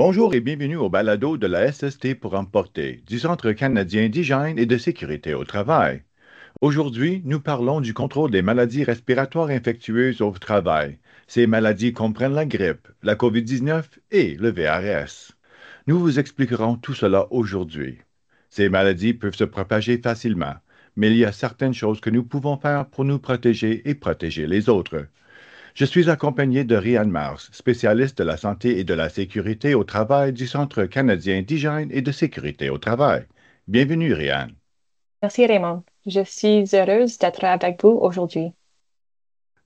Bonjour et bienvenue au balado de la SST pour emporter, du Centre canadien d'hygiène et de sécurité au travail. Aujourd'hui, nous parlons du contrôle des maladies respiratoires infectieuses au travail. Ces maladies comprennent la grippe, la COVID-19 et le VRS. Nous vous expliquerons tout cela aujourd'hui. Ces maladies peuvent se propager facilement, mais il y a certaines choses que nous pouvons faire pour nous protéger et protéger les autres. Je suis accompagné de Ryan Mars, spécialiste de la santé et de la sécurité au travail du Centre canadien d'hygiène et de sécurité au travail. Bienvenue, Ryan. Merci Raymond. Je suis heureuse d'être avec vous aujourd'hui.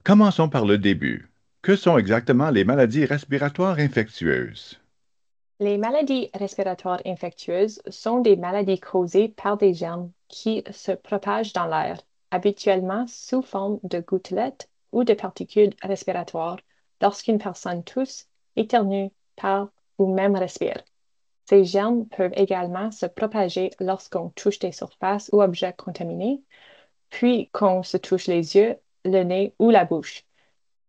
Commençons par le début. Que sont exactement les maladies respiratoires infectieuses? Les maladies respiratoires infectieuses sont des maladies causées par des germes qui se propagent dans l'air, habituellement sous forme de gouttelettes ou de particules respiratoires lorsqu'une personne tousse, éternue, parle ou même respire. Ces germes peuvent également se propager lorsqu'on touche des surfaces ou objets contaminés, puis qu'on se touche les yeux, le nez ou la bouche.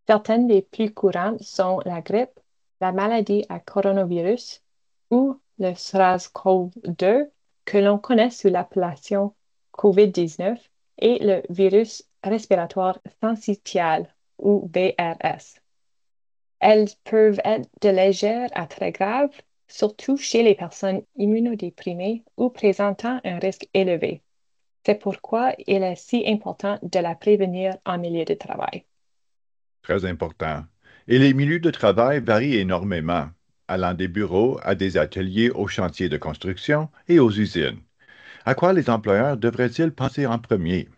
Certaines des plus courantes sont la grippe, la maladie à coronavirus ou le SARS-CoV-2 que l'on connaît sous l'appellation COVID-19 et le virus respiratoire syncytial ou VRS. Elles peuvent être de légères à très graves, surtout chez les personnes immunodéprimées ou présentant un risque élevé. C'est pourquoi il est si important de la prévenir en milieu de travail. Très important. Et les milieux de travail varient énormément, allant des bureaux à des ateliers aux chantiers de construction et aux usines. À quoi les employeurs devraient-ils penser en premier?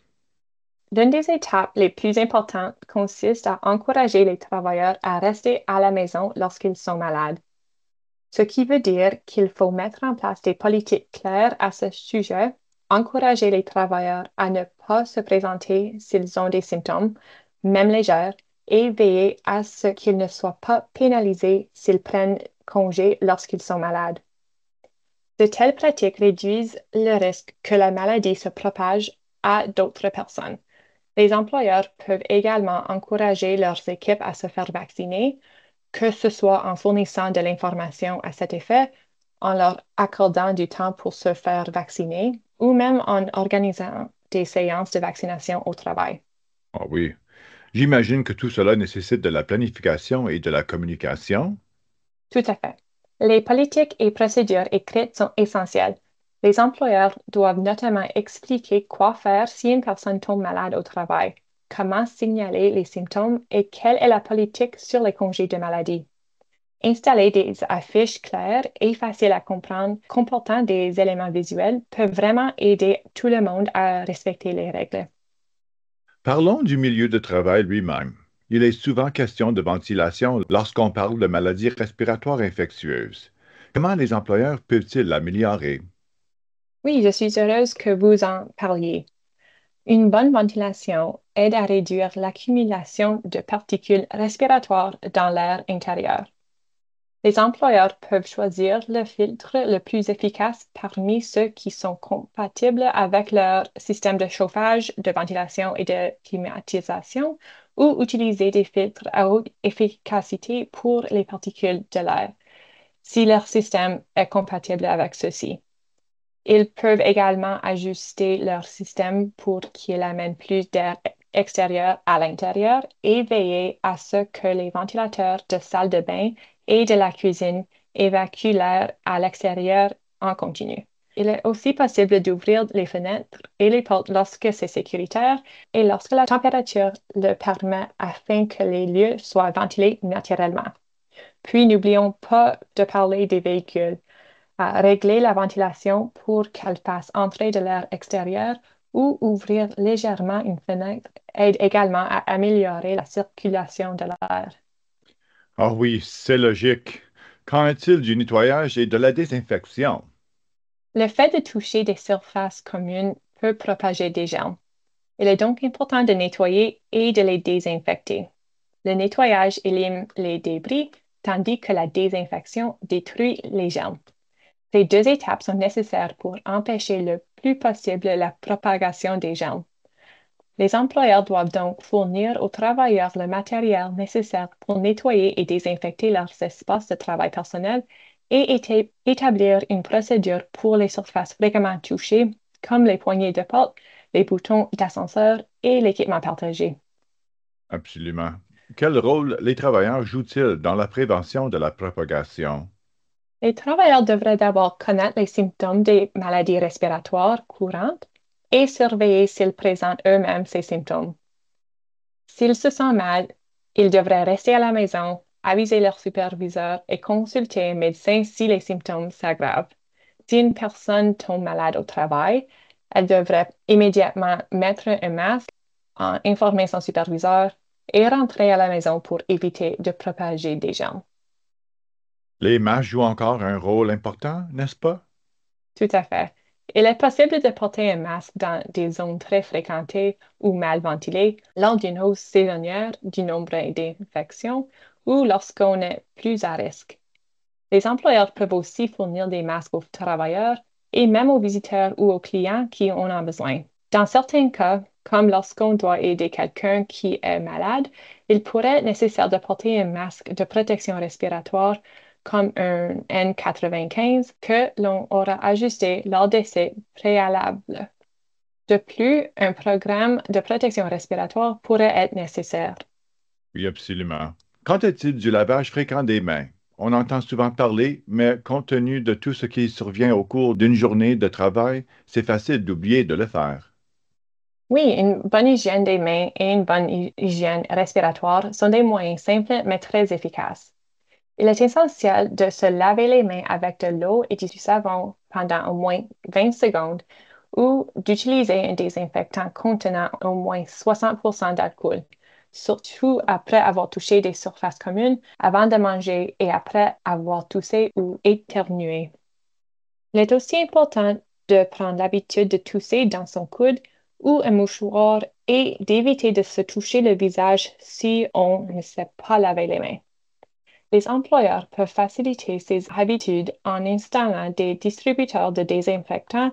L'une des étapes les plus importantes consiste à encourager les travailleurs à rester à la maison lorsqu'ils sont malades, ce qui veut dire qu'il faut mettre en place des politiques claires à ce sujet, encourager les travailleurs à ne pas se présenter s'ils ont des symptômes, même légers, et veiller à ce qu'ils ne soient pas pénalisés s'ils prennent congé lorsqu'ils sont malades. De telles pratiques réduisent le risque que la maladie se propage à d'autres personnes. Les employeurs peuvent également encourager leurs équipes à se faire vacciner, que ce soit en fournissant de l'information à cet effet, en leur accordant du temps pour se faire vacciner ou même en organisant des séances de vaccination au travail. Ah oui, j'imagine que tout cela nécessite de la planification et de la communication. Tout à fait. Les politiques et procédures écrites sont essentielles. Les employeurs doivent notamment expliquer quoi faire si une personne tombe malade au travail, comment signaler les symptômes et quelle est la politique sur les congés de maladie. Installer des affiches claires et faciles à comprendre comportant des éléments visuels peut vraiment aider tout le monde à respecter les règles. Parlons du milieu de travail lui-même. Il est souvent question de ventilation lorsqu'on parle de maladies respiratoires infectieuses. Comment les employeurs peuvent-ils l'améliorer? Oui, je suis heureuse que vous en parliez. Une bonne ventilation aide à réduire l'accumulation de particules respiratoires dans l'air intérieur. Les employeurs peuvent choisir le filtre le plus efficace parmi ceux qui sont compatibles avec leur système de chauffage, de ventilation et de climatisation ou utiliser des filtres à haute efficacité pour les particules de l'air, si leur système est compatible avec ceux-ci. Ils peuvent également ajuster leur système pour qu'il amène plus d'air extérieur à l'intérieur et veiller à ce que les ventilateurs de salle de bain et de la cuisine évacuent l'air à l'extérieur en continu. Il est aussi possible d'ouvrir les fenêtres et les portes lorsque c'est sécuritaire et lorsque la température le permet afin que les lieux soient ventilés naturellement. Puis n'oublions pas de parler des véhicules à régler la ventilation pour qu'elle fasse entrer de l'air extérieur ou ouvrir légèrement une fenêtre aide également à améliorer la circulation de l'air. Ah oui, c'est logique. Qu'en est-il du nettoyage et de la désinfection? Le fait de toucher des surfaces communes peut propager des germes. Il est donc important de nettoyer et de les désinfecter. Le nettoyage élimine les débris, tandis que la désinfection détruit les germes. Ces deux étapes sont nécessaires pour empêcher le plus possible la propagation des germes. Les employeurs doivent donc fournir aux travailleurs le matériel nécessaire pour nettoyer et désinfecter leurs espaces de travail personnel et établir une procédure pour les surfaces fréquemment touchées, comme les poignées de porte, les boutons d'ascenseur et l'équipement partagé. Absolument. Quel rôle les travailleurs jouent-ils dans la prévention de la propagation? Les travailleurs devraient d'abord connaître les symptômes des maladies respiratoires courantes et surveiller s'ils présentent eux-mêmes ces symptômes. S'ils se sentent mal, ils devraient rester à la maison, aviser leur superviseur et consulter un médecin si les symptômes s'aggravent. Si une personne tombe malade au travail, elle devrait immédiatement mettre un masque, informer son superviseur et rentrer à la maison pour éviter de propager des germes. Les masques jouent encore un rôle important, n'est-ce pas? Tout à fait. Il est possible de porter un masque dans des zones très fréquentées ou mal ventilées lors d'une hausse saisonnière du nombre d'infections ou lorsqu'on est plus à risque. Les employeurs peuvent aussi fournir des masques aux travailleurs et même aux visiteurs ou aux clients qui en ont besoin. Dans certains cas, comme lorsqu'on doit aider quelqu'un qui est malade, il pourrait être nécessaire de porter un masque de protection respiratoire comme un N95 que l'on aura ajusté lors d'essais préalables. De plus, un programme de protection respiratoire pourrait être nécessaire. Oui, absolument. Qu'en est-il du lavage fréquent des mains? On entend souvent parler, mais compte tenu de tout ce qui survient au cours d'une journée de travail, c'est facile d'oublier de le faire. Oui, une bonne hygiène des mains et une bonne hygiène respiratoire sont des moyens simples mais très efficaces. Il est essentiel de se laver les mains avec de l'eau et du savon pendant au moins 20 secondes ou d'utiliser un désinfectant contenant au moins 60% d'alcool, surtout après avoir touché des surfaces communes, avant de manger et après avoir toussé ou éternué. Il est aussi important de prendre l'habitude de tousser dans son coude ou un mouchoir et d'éviter de se toucher le visage si on ne sait pas laver les mains. Les employeurs peuvent faciliter ces habitudes en installant des distributeurs de désinfectants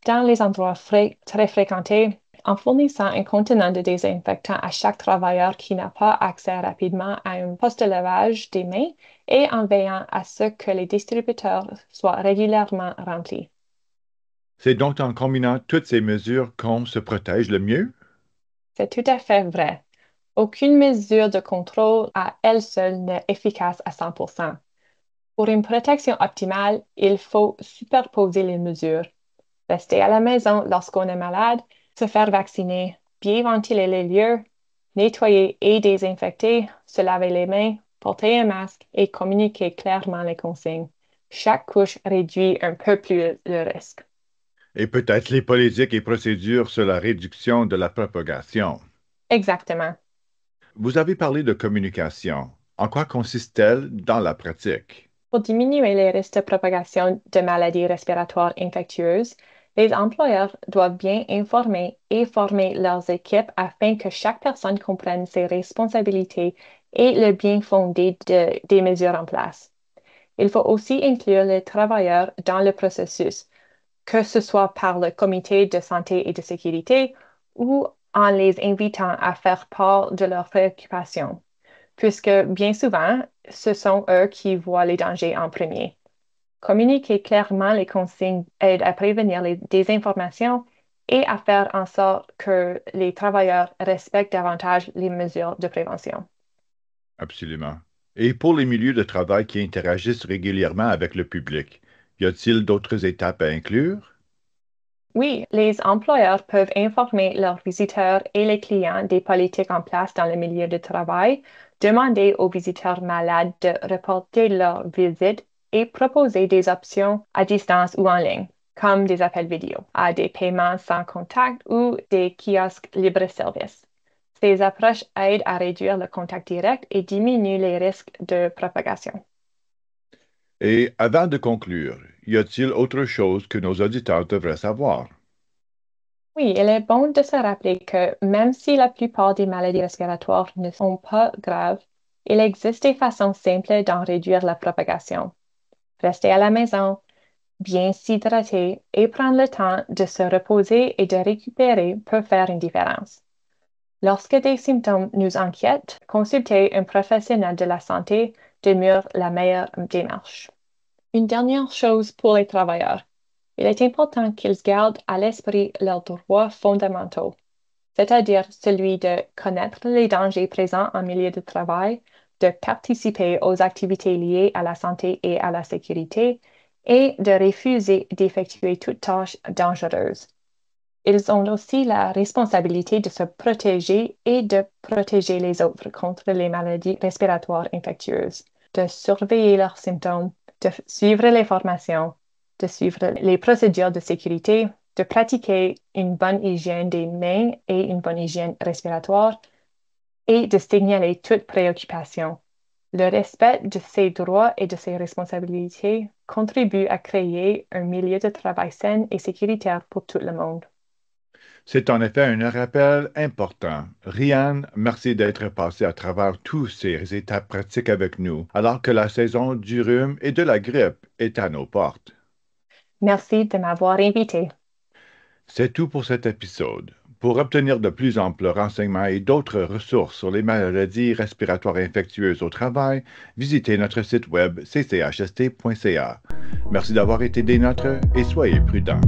dans les endroits très fréquentés, en fournissant un contenant de désinfectant à chaque travailleur qui n'a pas accès rapidement à un poste de lavage des mains et en veillant à ce que les distributeurs soient régulièrement remplis. C'est donc en combinant toutes ces mesures qu'on se protège le mieux? C'est tout à fait vrai. Aucune mesure de contrôle à elle seule n'est efficace à 100%. Pour une protection optimale, il faut superposer les mesures. Rester à la maison lorsqu'on est malade, se faire vacciner, bien ventiler les lieux, nettoyer et désinfecter, se laver les mains, porter un masque et communiquer clairement les consignes. Chaque couche réduit un peu plus le risque. Et peut-être les politiques et procédures sur la réduction de la propagation. Exactement. Vous avez parlé de communication. En quoi consiste-t-elle dans la pratique? Pour diminuer les risques de propagation de maladies respiratoires infectieuses, les employeurs doivent bien informer et former leurs équipes afin que chaque personne comprenne ses responsabilités et le bien fondé des mesures en place. Il faut aussi inclure les travailleurs dans le processus, que ce soit par le comité de santé et de sécurité ou en les invitant à faire part de leurs préoccupations, puisque bien souvent, ce sont eux qui voient les dangers en premier. Communiquer clairement les consignes aide à prévenir les désinformations et à faire en sorte que les travailleurs respectent davantage les mesures de prévention. Absolument. Et pour les milieux de travail qui interagissent régulièrement avec le public, y a-t-il d'autres étapes à inclure? Oui, les employeurs peuvent informer leurs visiteurs et les clients des politiques en place dans le milieu de travail, demander aux visiteurs malades de reporter leur visite et proposer des options à distance ou en ligne, comme des appels vidéo, à des paiements sans contact ou des kiosques libre-service. Ces approches aident à réduire le contact direct et diminuent les risques de propagation. Et avant de conclure, y a-t-il autre chose que nos auditeurs devraient savoir? Oui, il est bon de se rappeler que même si la plupart des maladies respiratoires ne sont pas graves, il existe des façons simples d'en réduire la propagation. Rester à la maison, bien s'hydrater et prendre le temps de se reposer et de récupérer peut faire une différence. Lorsque des symptômes nous inquiètent, consulter un professionnel de la santé demeure la meilleure démarche. Une dernière chose pour les travailleurs. Il est important qu'ils gardent à l'esprit leurs droits fondamentaux, c'est-à-dire celui de connaître les dangers présents en milieu de travail, de participer aux activités liées à la santé et à la sécurité, et de refuser d'effectuer toute tâche dangereuse. Ils ont aussi la responsabilité de se protéger et de protéger les autres contre les maladies respiratoires infectieuses, de surveiller leurs symptômes, de suivre les formations, de suivre les procédures de sécurité, de pratiquer une bonne hygiène des mains et une bonne hygiène respiratoire et de signaler toute préoccupation. Le respect de ces droits et de ces responsabilités contribue à créer un milieu de travail sain et sécuritaire pour tout le monde. C'est en effet un rappel important. Rian, merci d'être passé à travers tous ces étapes pratiques avec nous, alors que la saison du rhume et de la grippe est à nos portes. Merci de m'avoir invité. C'est tout pour cet épisode. Pour obtenir de plus amples renseignements et d'autres ressources sur les maladies respiratoires infectieuses au travail, visitez notre site web cchst.ca. Merci d'avoir été des nôtres et soyez prudents.